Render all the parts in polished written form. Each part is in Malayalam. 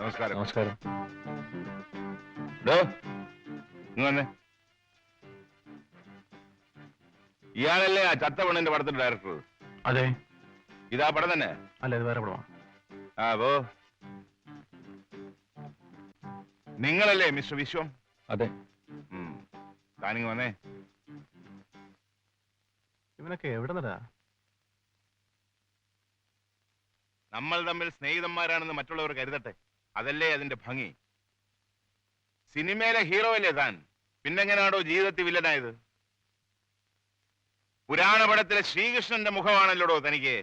നമസ്കാരം. നമസ്കാരം. ഇയാളല്ലേ ആ ചത്ത പെണ്ണിന്റെ പടത്തിന്റെ ഡയറക്ടർ? അതെ. ഇതാ പടം തന്നെ? അല്ല, ഇത് വേറെ പടമാണ്. ആ പോ. നിങ്ങളല്ലേ മിസ്റ്റർ വിശ്വം? അതെ. താനിങ് വന്നേ. ഇവനൊക്കെ എവിടെ നടാ? നമ്മൾ തമ്മിൽ സ്നേഹിതന്മാരാണെന്ന് മറ്റുള്ളവർ കരുതട്ടെ, അതല്ലേ അതിന്റെ ഭംഗി. സിനിമയിലെ ഹീറോ അല്ലേ താൻ, പിന്നെങ്ങനാണോ ജീവിതത്തിൽ വില്ലനായത്? പുരാണ പടത്തിലെ ശ്രീകൃഷ്ണന്റെ മുഖമാണല്ലോടോ തനിക്ക്.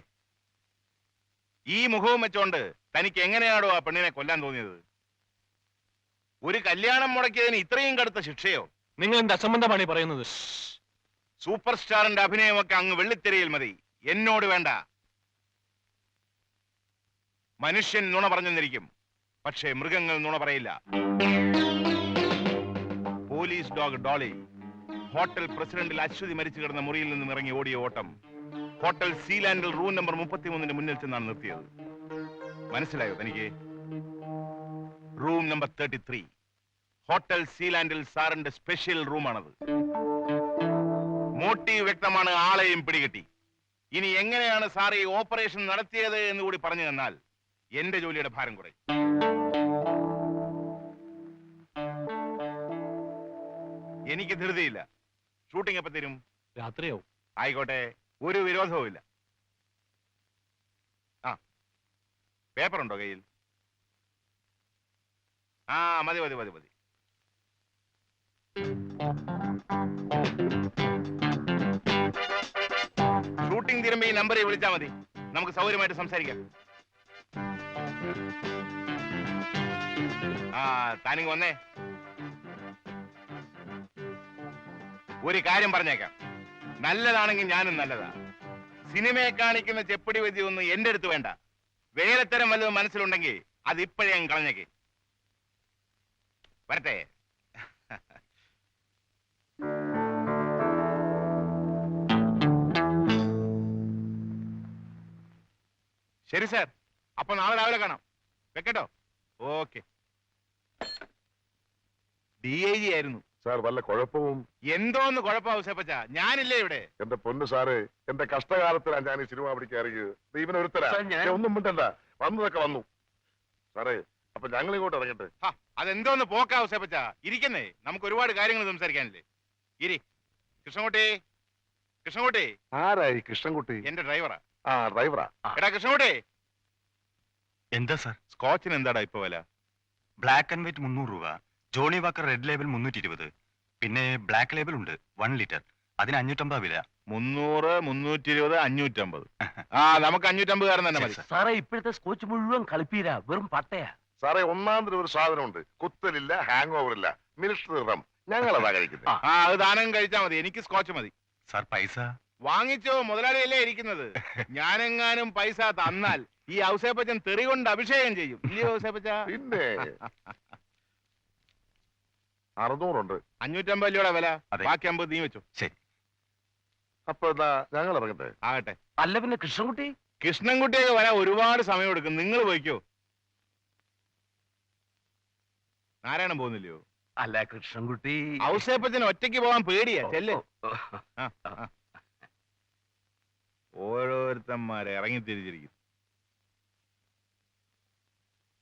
ഈ മുഖവും വെച്ചോണ്ട് തനിക്ക് എങ്ങനെയാണോ ആ പെണ്ണിനെ കൊല്ലാൻ തോന്നിയത്? ഒരു കല്യാണം മുടക്കിയതിന് ഇത്രയും കടുത്ത ശിക്ഷയോ? നിങ്ങൾ എന്ത് അസംബന്ധമാണ് പറയുന്നത്? സൂപ്പർ സ്റ്റാറിന്റെ അഭിനയമൊക്കെ അങ്ങ് വെള്ളിത്തിരയിൽ മതി, എന്നോട് വേണ്ട. മനുഷ്യൻ നുണ പറഞ്ഞെന്നിരിക്കും, പക്ഷേ മൃഗങ്ങൾ നുണ പറയില്ല. പോലീസ് ഡോഗ് ഡോളി ഹോട്ടൽ പ്രസിഡന്റിൽ അശ്വതി മരിച്ചു കിടന്ന മുറിയിൽ നിന്നും ഇറങ്ങി ഓടിയ ഓട്ടം ഹോട്ടൽ സീലാൻഡിൽ റൂം നമ്പർ 33 മുന്നിൽ ചെന്നാണ് നിർത്തിയത്. മനസ്സിലായോ തനിക്ക്? റൂം നമ്പർ 33 ഹോട്ടൽ സീലാൻഡിൽ സാറിന്റെ സ്പെഷ്യൽ റൂമാണത്. മോട്ടീവ് വ്യക്തമാണ്, ആളെയും പിടികിട്ടി. ഇനി എങ്ങനെയാണ് സാർ ഈ ഓപ്പറേഷൻ നടത്തിയത് എന്ന് കൂടി പറഞ്ഞു തന്നാൽ എന്റെ ജോലിയുടെ ഭാരം കുറയും. എനിക്ക് ധൃതിയില്ല. ഷൂട്ടിംഗ് എപ്പോ തരും? രാത്രിയാവും. ആയിക്കോട്ടെ, ഒരു വിരോധവും ഇല്ല. ആ, പേപ്പറുണ്ടോ കയ്യിൽ? ആ, മതി മതി മതി മതി. ഷൂട്ടിംഗ് തീരുമ്പോ ഈ നമ്പറിൽ വിളിച്ചാൽ മതി, നമുക്ക് സൗകര്യമായിട്ട് സംസാരിക്കാം. ആ, താനിങ് വന്നേ. ഒരു കാര്യം പറഞ്ഞേക്കാം, നല്ലതാണെങ്കിൽ ഞാനും നല്ലതാ. സിനിമയെ കാണിക്കുന്ന ചെപ്പടി വിദ്യ ഒന്നും എന്റെ അടുത്ത് വേണ്ട. വേലത്തരം വല്ലതും മനസ്സിലുണ്ടെങ്കിൽ അത് ഇപ്പോഴേ ഞാൻ കളഞ്ഞേക്ക്. വരട്ടെ. ശരി സാർ, അപ്പൊ നാളെ രാവിലെ കാണാം. വെക്കട്ടോ? ഓക്കെ. DIG ആയിരുന്നു സാർ. വല്ല കുഴപ്പവും? എന്തോന്ന് കുഴപ്പമാവസപ്പച്ച, ഞാനില്ലേ ഇവിടെ? എന്റെ പൊന്നു സാറ്, എന്റെ കഷ്ടകാലത്തിലാണ് ഞാൻ ഈ സിനിമ പിടിക്കാറിയത്. ഇവനൊരുത്തരാ. ഒന്നും മിണ്ടണ്ട, വന്നതൊക്കെ വന്നു സാറേ. അപ്പൊ ഞങ്ങൾ ഇങ്ങോട്ട് ഇറങ്ങട്ടെ. അതെന്തോന്ന് പോക്കാവസപ്പച്ച, ഇരിക്കുന്നേ, നമുക്ക് ഒരുപാട് കാര്യങ്ങൾ സംസാരിക്കാനില്ലേ. ഇരി. കൃഷ്ണൻകുട്ടി, കൃഷ്ണൻകുട്ടി. ആരായി കൃഷ്ണൻകുട്ടി? എന്റെ ഡ്രൈവറാ. ആ, ഡ്രൈവറാ. എടാ കൃഷ്ണൻകുട്ടി. എന്താ സാർ? സ്കോച്ചിന് എന്താടാ ഇപ്പൊ വില? ബ്ലാക്ക് ആൻഡ് വൈറ്റ് 300 രൂപ, ജോണി വാക്കർ റെഡ് ലേബൽ 320, പിന്നെ ബ്ലാക്ക് ലേബൽ ഉണ്ട് 1 ലിറ്റർ, അതിന് 550 വില. 300, 320, 550. ആ, നമുക്ക് 550 കാരൻ തന്നെ മതി സാറേ. ഇപ്പോഴത്തെ സ്കോച്ച് മുഴുവൻ കളിപ്പീരാ, വെറും പട്ടയാ സാറേ. ഒന്നാമതൊരു ഒരു സാധനമുണ്ട്, കുത്തലില്ല, ഹാങ് ഓവർ ഇല്ല, മിനിസ്റ്റർ റം. ഞങ്ങളതാ കഴിക്കുന്നത്. ആ, അത് ദാനം കഴിച്ചാ മതി, എനിക്ക് സ്കോച്ച് മതി. സാർ പൈസ വാങ്ങിച്ചോ, മുതലാളിയല്ലേ ഇരിക്കുന്നത്. ഞാനെങ്ങാനും പൈസ തന്നാൽ ഈ ഔസേപ്പച്ചൻ തെറി കൊണ്ട് അഭിഷേകം ചെയ്യും, ഇല്ലയോ ഔസേപ്പച്ച? പിന്നെ 600 ഉണ്ട്. 550 രൂപയുടെ വില, അതെ. ബാക്കി 50 നീ വെച്ചോ. ശരി. അപ്പൊ എന്താ ഞങ്ങൾ ഇറങ്ങട്ടെ? ആകട്ടെ. അല്ല പിന്നെ കൃഷ്ണൻകുട്ടി? കൃഷ്ണൻകുട്ടിയൊക്കെ വരാൻ ഒരുപാട് സമയം എടുക്കും, നിങ്ങൾ പോയിക്കോ. നാരായണൻ പോകുന്നില്ലയോ? അല്ല കൃഷ്ണൻകുട്ടി. ഔസേപ്പച്ചന് ഒറ്റയ്ക്ക് പോകാൻ പേടിയാ. ചെല്ല്. ഓരോരുത്തന്മാരെ ഇറങ്ങി തിരിച്ചിരിക്കും.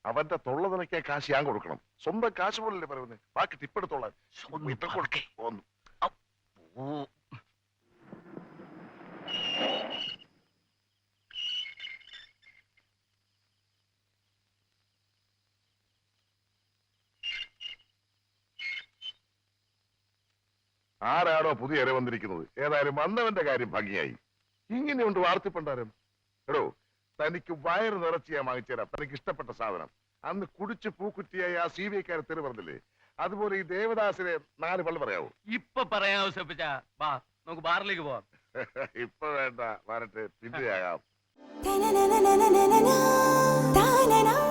അവന്റെ തൊള്ള നിലയ്ക്കാൻ കാശ് ഞാൻ കൊടുക്കണം. സ്വന്തം കാശ് പോലല്ലേ പറയുന്നത്. ബാക്കി ടിപ്പെടുത്തോളാൻ ഒന്ന് പതുക്കെ. പോന്നു. ഓ ആരാണോ പുതിയ ഇര വന്നിരിക്കുന്നത്? ഏതായാലും വന്നവന്റെ കാര്യം ഭംഗിയായി. ഇങ്ങനെയുണ്ട് വാർത്തിപ്പണ്ടാരം. എടോ, തനിക്ക് വയറ് നിറച്ച് ഞാൻ വാങ്ങിച്ചുതരാം. തനിക്ക് ഇഷ്ടപ്പെട്ട സാധനം. അന്ന് കുടിച്ച് പൂക്കുറ്റിയായി ആ CBIക്കാരെ തെറി പറഞ്ഞില്ലേ, അതുപോലെ ഈ ദേവദാസിനെ 4 പള്ളി പറയാവോ? ഇപ്പൊ പറയാവോ സെപ്പിച്ച? വാ നമുക്ക് ബാറിലേക്ക് പോവാം. ഇപ്പൊ വേണ്ട, വരട്ടെ, പിന്നെയാകാം. Ta-na-na-na-na-na-na-na, ta-na-na.